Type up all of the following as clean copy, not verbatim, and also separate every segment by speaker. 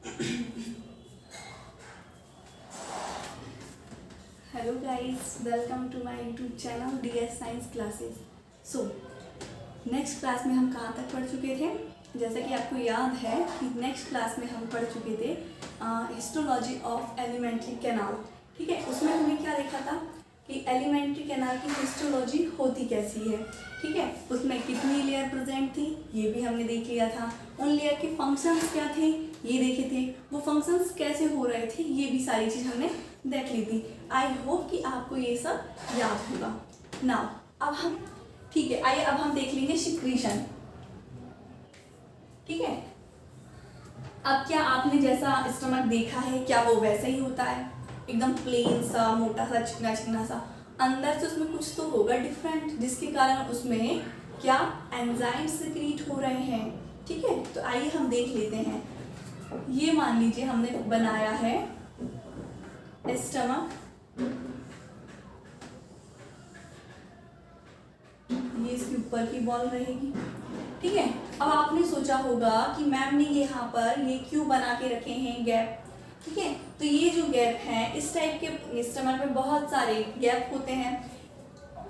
Speaker 1: Hello guys, welcome to my YouTube channel DS science classes. So next class में हम कहाँ तक पढ़ चुके थे? जैसा कि आपको याद है कि नेक्स्ट क्लास में हम पढ़ चुके थे हिस्टोलॉजी ऑफ एलिमेंट्री कैनाल। ठीक है, उसमें हमने क्या देखा था कि एलिमेंट्री कैनाल की हिस्टोलॉजी होती कैसी है। ठीक है, उसमें कितनी लेयर प्रेजेंट थी ये भी हमने देख लिया था। उन लेयर के फंक्शंस क्या थे ये देखे थे। वो फंक्शंस कैसे हो रहे थे ये भी सारी चीज़ हमने देख ली थी। आई होप कि आपको ये सब याद होगा। नाउ अब हम ठीक है, आइए अब हम देख लेंगे सिक्रीशन। ठीक है, अब क्या आपने जैसा स्टमक देखा है क्या वो वैसा ही होता है? एकदम प्लेन सा, मोटा सा, चिकना चिकना सा। अंदर से उसमें कुछ तो होगा डिफरेंट, जिसके कारण उसमें क्या एंजाइम सिक्रीट हो रहे हैं। ठीक है, तो आइए हम देख लेते हैं। ये मान लीजिए हमने बनाया है स्टमक, ये इसके ऊपर की वॉल रहेगी। ठीक है, अब आपने सोचा होगा कि मैम ने यहाँ पर ये क्यों बना के रखे हैं गैप। ठीक है, तो ये जो गैप है इस टाइप के स्टमक में बहुत सारे गैप होते हैं।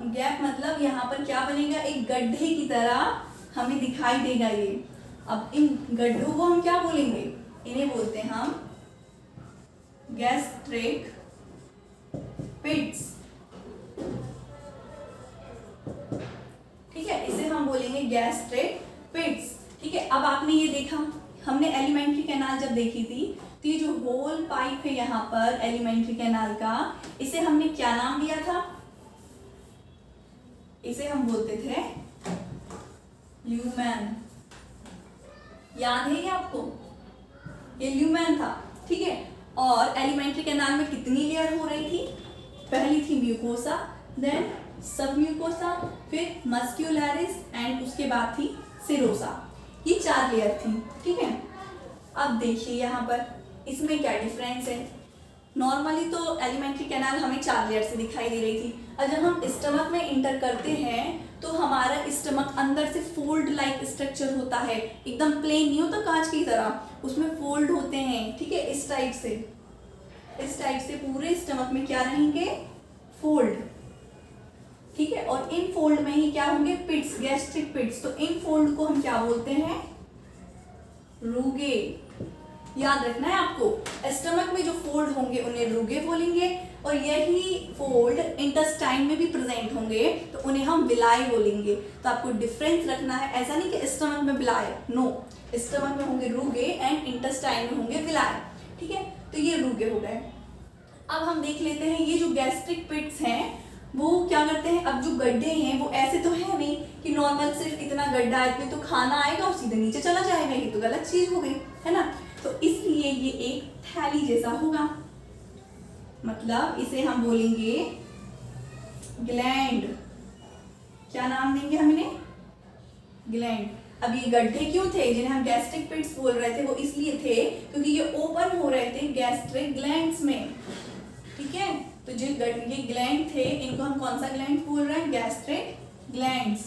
Speaker 1: गैप मतलब यहाँ पर क्या बनेगा, एक गड्ढे की तरह हमें दिखाई देगा ये। अब इन गड्ढों को हम क्या बोलेंगे? इन्हें बोलते हैं हम गैस्ट्रिक पिट्स। ठीक है, इसे हम बोलेंगे गैस्ट्रिक पिट्स। ठीक है, अब आपने ये देखा, हमने एलिमेंट्री कैनाल जब देखी थी तो ये जो होल पाइप है यहाँ पर एलिमेंट्री कैनाल का, इसे हमने क्या नाम दिया था? इसे हम बोलते थे ल्यूमेन। याद है क्या आपको? ये ल्यूमेन था। ठीक है, और एलिमेंट्री कैनाल में कितनी लेयर हो रही थी? पहली थी म्यूकोसा, देन सब म्यूकोसा, फिर मस्क्यूलरिस एंड उसके बाद थी सिरोसा। ये 4 लेयर थी। ठीक है, अब देखिए यहाँ पर इसमें क्या डिफरेंस है। नॉर्मली तो एलिमेंट्री कैनाल हमें 4 लेयर से दिखाई दे रही थी, और जब हम स्टमक में इंटर करते हैं तो हमारा स्टमक अंदर से फोल्ड लाइक स्ट्रक्चर होता है। एकदम प्लेन नहीं होता कांच की तरह, उसमें फोल्ड होते हैं। ठीक है, इस टाइप से पूरे स्टमक में क्या रहेंगे? फोल्ड। ठीक है, और इन फोल्ड में ही क्या होंगे? पिट्स, गैस्ट्रिक पिट्स। तो इन फोल्ड को हम क्या बोलते हैं? रूगे। याद रखना है आपको, स्टमक में जो फोल्ड होंगे उन्हें रूगे बोलेंगे, और यही फोल्ड इंटेस्टाइन में भी प्रेजेंट होंगे तो उन्हें हम विलाई बोलेंगे। तो आपको डिफरेंस रखना है, ऐसा नहीं कि स्टमक में विलाई, नो, स्टमक में होंगे रूगे एंड इंटेस्टाइन में होंगे विलाई। ठीक है, तो ये रूगे हो गए। अब हम देख लेते हैं ये जो गैस्ट्रिक पिट्स हैं वो क्या करते हैं। अब जो गड्ढे हैं वो ऐसे तो है नहीं कि नॉर्मल सिर्फ इतना गड्ढा, इसमें तो खाना आएगा और सीधे नीचे चला जाएगा, ये तो गलत चीज हो गई है ना। तो इसलिए ये एक थैली जैसा होगा, मतलब इसे हम बोलेंगे ग्लैंड। क्या नाम देंगे हम इन्हें? ग्लैंड। अब ये गड्ढे क्यों थे जिन्हें हम गैस्ट्रिक पिट्स बोल रहे थे? वो इसलिए थे क्योंकि ये ओपन हो रहे थे गैस्ट्रिक ग्लैंड्स में। ठीक है, तो जो ये ग्लैंड थे इनको हम कौन सा ग्लैंड बोल रहे हैं? Gastric glands.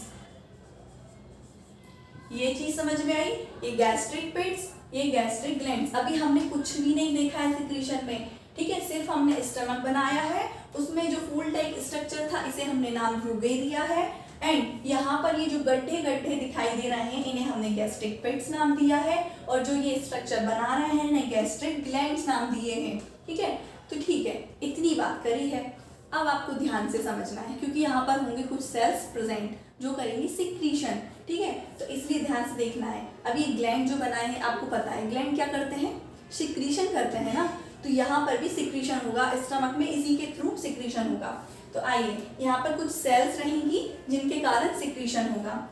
Speaker 1: ये चीज समझ में आई? ये गैस्ट्रिक पिट्स, ये गैस्ट्रिक ग्लैंड्स। अभी हमने कुछ भी नहीं देखा है सिक्रीशन में। ठीक है, सिर्फ हमने स्टमक बनाया है, उसमें जो फूल टाइप स्ट्रक्चर था इसे हमने नाम रूगे दिया है, एंड यहाँ पर ये जो गड्ढे गड्ढे दिखाई दे रहे हैं इन्हें हमने गैस्ट्रिक पिट्स नाम दिया है, और जो ये स्ट्रक्चर बना रहे हैं इन्हें गैस्ट्रिक ग्लैंड्स नाम दिए हैं। ठीक है, तो ठीक है, इतनी बात करी है। अब आपको ध्यान से समझना है क्योंकि यहाँ पर होंगे कुछ सेल्स प्रेजेंट जो करेंगे सिक्रीशन। ठीक है, तो इसलिए ध्यान से देखना है। अब ये ग्लैंड जो बनाए हैं आपको पता है ग्लैंड क्या करते हैं? सिक्रीशन करते हैं ना, तो यहाँ पर भी सिक्रीशन होगा स्टमक में, इसी के थ्रू सिक्रीशन होगा। तो आइए, यहाँ पर कुछ सेल्स रहेंगी जिनके कारण सिक्रीशन होगा।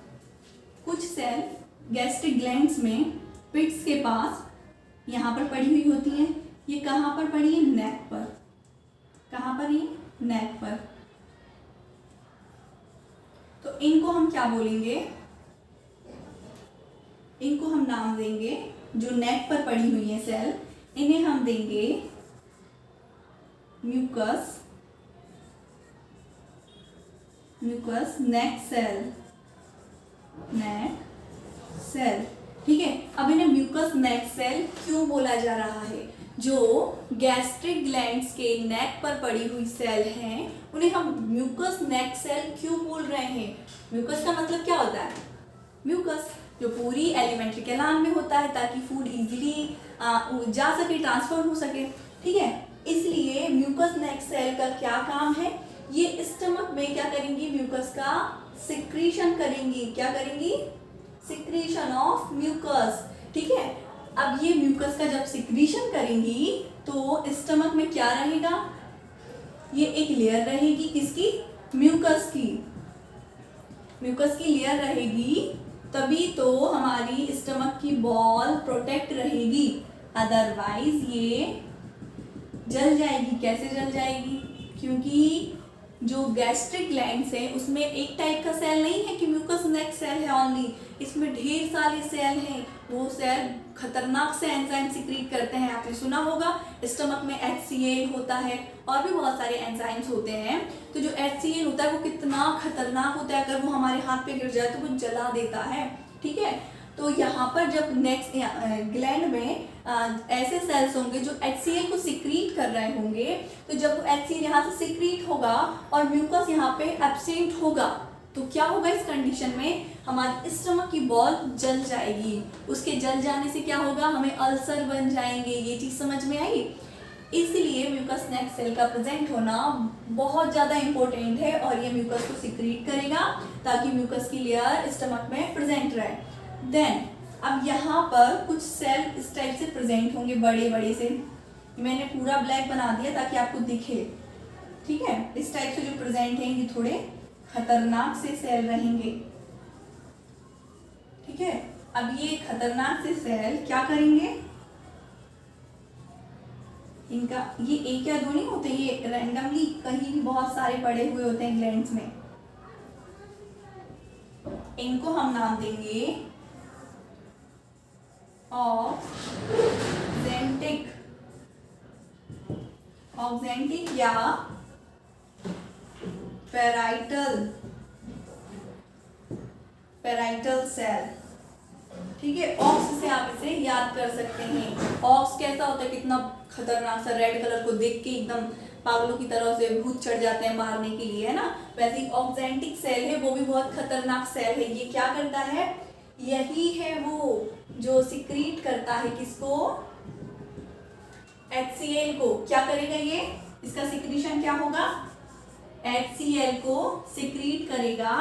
Speaker 1: कुछ सेल गैस्ट्रिक ग्लैंड्स में पिट्स के पास यहाँ पर पड़ी हुई होती हैं। ये कहाँ पर पड़ी है? नेक पर। कहाँ पर? ये नेक पर। तो इनको हम क्या बोलेंगे? इनको हम नाम देंगे, जो नेक पर पड़ी हुई है सेल, इन्हें हम देंगे म्यूकस, म्यूकस नेक सेल, नेक सेल। ठीक है, अब इन्हें म्यूकस नेक सेल क्यों बोला जा रहा है? जो गैस्ट्रिक ग्लैंड्स के नेक पर पड़ी हुई सेल हैं उन्हें हम म्यूकस नेक सेल क्यों बोल रहे हैं? म्यूकस का मतलब क्या होता है? म्यूकस जो पूरी एलिमेंट्री कैनाल में होता है ताकि फूड इजीली जा सके, ट्रांसफर हो सके, ठीक है। इसलिए म्यूकस नेक सेल का क्या काम है? ये स्टमक में क्या करेंगी? म्यूकस का सिक्रीशन करेंगी। क्या करेंगी? सिक्रीशन ऑफ म्यूकस, ठीक है। अब ये म्यूकस का जब सिक्रीशन करेंगी तो स्टमक में क्या रहेगा? ये एक लेयर रहेगी, किसकी? म्यूकस की। म्यूकस की लेयर रहेगी तभी तो हमारी स्टमक की बॉल प्रोटेक्ट रहेगी, अदरवाइज ये जल जाएगी। कैसे जल जाएगी? क्योंकि जो गैस्ट्रिक ग्लैंड्स है उसमें एक टाइप का सेल नहीं है कि म्यूकस नेक सेल है ओनली, इसमें ढेर सारे सेल हैं। वो सेल खतरनाक से एंजाइम सिक्रीट करते हैं। आपने सुना होगा स्टमक में HCl होता है और भी बहुत सारे एंजाइम्स होते हैं। तो जो HCl होता है वो कितना खतरनाक होता है, अगर वो हमारे हाथ पे गिर जाए तो वो जला देता है, ठीक है। तो यहाँ पर जब नेक्स्ट ग्लैंड में ऐसे सेल्स होंगे जो HCl को सिक्रीट कर रहे होंगे, तो जब HCl यहाँ से सिक्रीट होगा और म्यूकस यहाँ पे एब्सेंट होगा तो क्या होगा? इस कंडीशन में हमारी स्टमक की बॉल जल जाएगी। उसके जल जाने से क्या होगा? हमें अल्सर बन जाएंगे। ये चीज समझ में आई? इसलिए म्यूकस नेक सेल का प्रेजेंट होना बहुत ज़्यादा इंपॉर्टेंट है और ये म्यूकस को सिक्रीट करेगा ताकि म्यूकस की लेयर स्टमक में प्रेजेंट रहे। देन अब यहाँ पर कुछ सेल इस टाइप से प्रेजेंट होंगे, बड़े बड़े से। मैंने पूरा ब्लैक बना दिया ताकि आपको दिखे, ठीक है। इस टाइप से जो प्रेजेंट हैं ये थोड़े खतरनाक से सेल रहेंगे, ठीक है। अब ये खतरनाक से सेल क्या करेंगे? इनका ये एक या दो नहीं होते, ये रैंडमली कहीं भी बहुत सारे पड़े हुए होते हैं ग्लैंड्स में। इनको हम नाम देंगे ऑक्जेंटिक या पेराइटल सेल, ठीक है। ऑक्स से आप इसे याद कर सकते हैं। ऑक्स कैसा होता है? कितना खतरनाक सा, रेड कलर को देख के एकदम पागलों की तरह से भूत चढ़ जाते हैं मारने के लिए, है ना। वैसे ही ऑक्जेंटिक सेल है, वो भी बहुत खतरनाक सेल है। ये क्या करता है? यही है वो जो सिक्रीट करता है किसको? HCl को। क्या करेगा ये? इसका सिक्रीशन क्या होगा? HCl को सिक्रीट करेगा।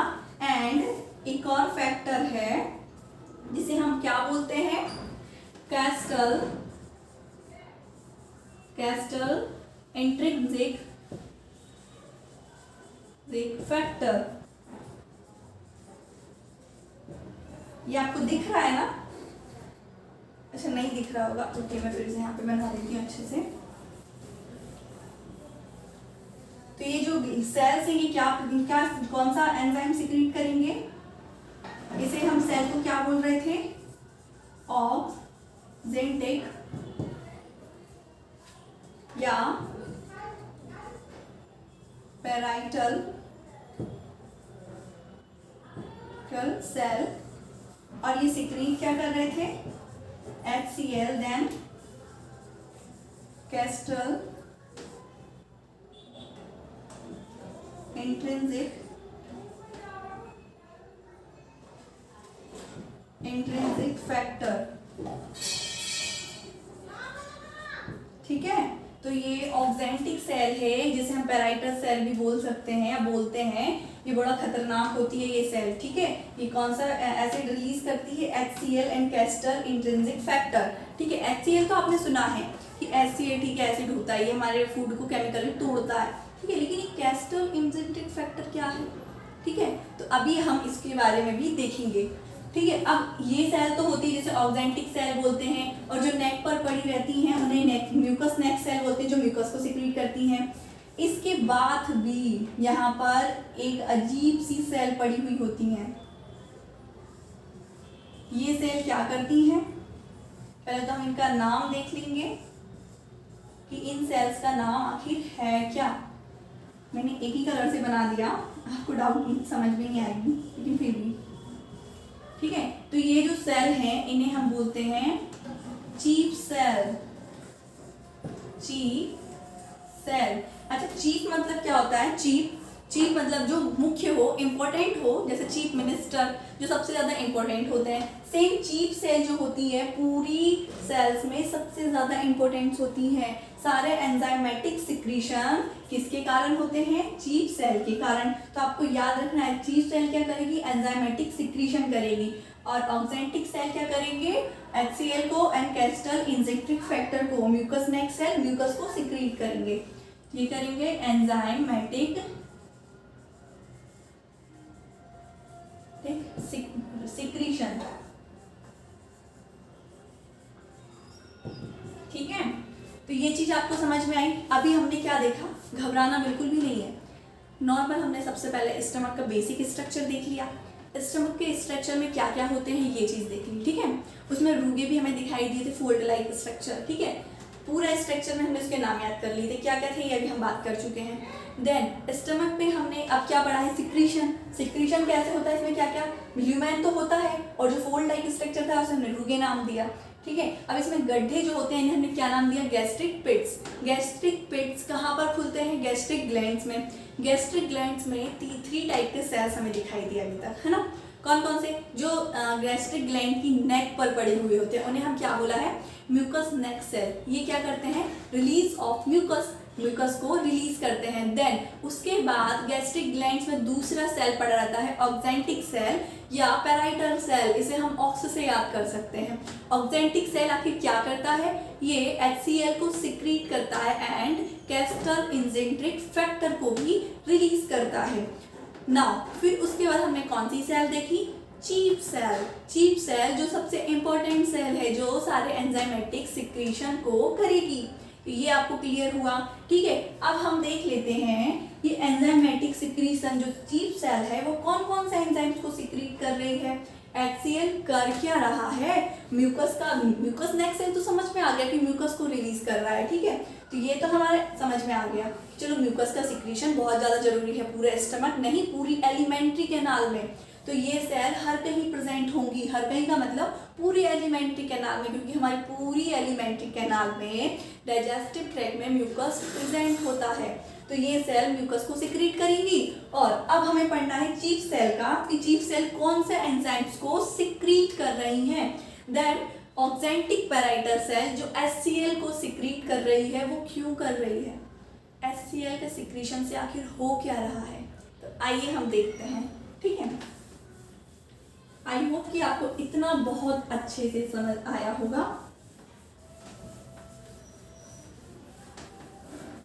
Speaker 1: एंड एक और फैक्टर है जिसे हम क्या बोलते हैं? Castle intrinsic factor. ये आपको दिख रहा है ना? अच्छा, नहीं दिख रहा होगा, ओके। मैं फिर से यहाँ पे बना देती हूँ अच्छे से। तो ये जो सेल्स है ये क्या कौन सा एंजाइम सिक्रीट करेंगे? इसे हम सेल को क्या बोल रहे थे? ऑक्जेंटिक या पेराइटल सेल। और ये सिक्रीट क्या कर रहे थे? HCl, then Castle intrinsic factor, ठीक है। तो ये ऑक्जेंटिक सेल है जिसे हम पेराइटल सेल भी बोल सकते हैं या बोलते हैं। ये बड़ा खतरनाक होती है ये सेल, ठीक है। ये कौन सा एसिड रिलीज करती है? HCl and castle intrinsic factor, ठीक है। HCl तो आपने सुना है कि HCl, ठीक है, एसिड होता है, ये हमारे फूड को केमिकली तोड़ता है, ठीक है। लेकिन ये कैस्टल इंट्रिंसिक फैक्टर क्या है? ठीक है, तो अभी हम इसके बारे में भी देखेंगे, ठीक है। अब ये सेल तो होती है जैसे ऑक्जेंटिक सेल बोलते हैं, और जो नेक पर पड़ी रहती हैं उन्हें म्यूकस नेक सेल बोलते हैं, जो म्यूकस को सिक्रीट करती हैं। इसके बाद भी यहाँ पर एक अजीब सी सेल पड़ी हुई होती हैं। ये सेल क्या करती हैं? पहले तो हम इनका नाम देख लेंगे कि इन सेल्स का नाम आखिर है क्या। मैंने एक ही कलर से बना दिया, आपको डाउट समझ में नहीं आएगी, लेकिन फिर भी ठीक है। तो ये जो सेल हैं इन्हें हम बोलते हैं चीफ सेल। Chief cell. अच्छा, चीफ मतलब क्या होता है? चीफ मतलब जो मुख्य हो, इंपॉर्टेंट हो, जैसे चीफ मिनिस्टर जो सबसे ज्यादा इंपॉर्टेंट होते हैं। सेम चीफ सेल जो होती है पूरी सेल्स में सबसे ज्यादा इंपॉर्टेंट होती है। सारे एंजाइमेटिक सिक्रीशन किसके कारण होते हैं? चीफ सेल के कारण। तो आपको याद रखना है, चीफ सेल क्या करेगी? एंजाइमेटिक सिक्रीशन करेगी। और ऑक्जेंटिक सेल क्या करेंगे? HCl को एंड कैस्टल इंजेक्टिक फैक्टर को, म्यूकस नेक सेल म्यूकस को सिक्रीट करेंगे। ये करेंगे एंजाइमेटिक सिक्रीशन। ठीक है, तो ये चीज आपको समझ में आई। अभी हमने क्या देखा? घबराना बिल्कुल भी नहीं है। नॉर्मल हमने सबसे पहले स्टमक का बेसिक स्ट्रक्चर देख लिया। स्टमक के स्ट्रक्चर में क्या क्या होते हैं ये चीज देख ली। ठीक है, उसमें रूगे भी हमें दिखाई दिए थे, फोल्ड लाइक स्ट्रक्चर। ठीक है, पूरा स्ट्रक्चर में हमने उसके नाम याद कर लिए थे, क्या क्या थे ये अभी हम बात कर चुके हैं। देन स्टमक पे हमने अब क्या पढ़ा है? सिक्रीशन। सिक्रीशन कैसे होता है, इसमें क्या क्या? ल्यूमेन तो होता है, और जो फोल्ड लाइक स्ट्रक्चर था उसे हमने रूगे नाम दिया। ठीक है, अब इसमें गड्ढे जो होते हैं हमने क्या नाम दिया? गैस्ट्रिक पिट्स। गैस्ट्रिक पिट्स कहाँ पर खुलते हैं? गैस्ट्रिक ग्लैंड्स में। गैस्ट्रिक ग्लैंड्स में 3 टाइप के सेल्स हमें दिखाई दिए अभी तक, है ना? कौन कौन से? जो गैस्ट्रिक ग्लैंड की नेक पर पड़े हुए होते हैं उन्हें हम क्या बोला है? म्यूकस नेक सेल। ये क्या करते हैं? रिलीज ऑफ म्यूकस, म्यूकस को रिलीज करते हैं। देन उसके बाद गैस्ट्रिक ग्लैंड्स में दूसरा सेल पड़ा रहता है ऑक्जेंटिक सेल या पैराइटल सेल। इसे हम ऑक्स से याद कर सकते हैं। ऑक्जेंटिक सेल आखिर क्या करता है? ये HCl को सिक्रीट करता है एंड कैस्टल इंजेक्टिक फैक्टर को भी रिलीज करता है। नाउ फिर उसके बाद हमने कौन सी सेल देखी? Chief cell. चीफ सेल जो सबसे इंपॉर्टेंट सेल है, जो सारे एंजाइमेटिक सिक्रीशन को करेगी। ये आपको क्लियर हुआ? ठीक है, अब हम देख लेते हैं ये एंजाइमेटिक सिक्रीशन जो चीफ सेल है वो कौन कौन से एंजाइम्स को सिक्रीट कर रही है। HCl कर क्या रहा है? म्यूकस का, म्यूकस नेक सेल तो समझ में आ गया कि म्यूकस को रिलीज कर रहा है। ठीक है, तो ये तो हमारे समझ में आ गया। चलो, म्यूकस का सिक्रीशन बहुत ज्यादा जरूरी है पूरे स्टमक नहीं, पूरी एलिमेंट्री कैनाल में। तो ये सेल हर कहीं प्रेजेंट होंगी। हर कहीं का मतलब पूरी एलिमेंट्री कैनाल में, क्योंकि हमारी पूरी एलिमेंट्री कैनाल में डाइजेस्टिव ट्रैक्ट में म्यूकस प्रेजेंट होता है। तो ये सेल म्यूकस को सिक्रीट करेंगी। और अब हमें पढ़ना है चीफ सेल का, कि चीफ सेल कौन से एंजाइम्स को सिक्रीट कर रही हैं। देन ऑक्जेंटिक पैराइटल सेल जो HCl को सिक्रीट कर रही है, वो क्यों कर रही है? HCl के सिक्रीशन से आखिर हो क्या रहा है? तो आइए हम देखते हैं। ठीक है, आई होप कि आपको इतना बहुत अच्छे से समझ आया होगा।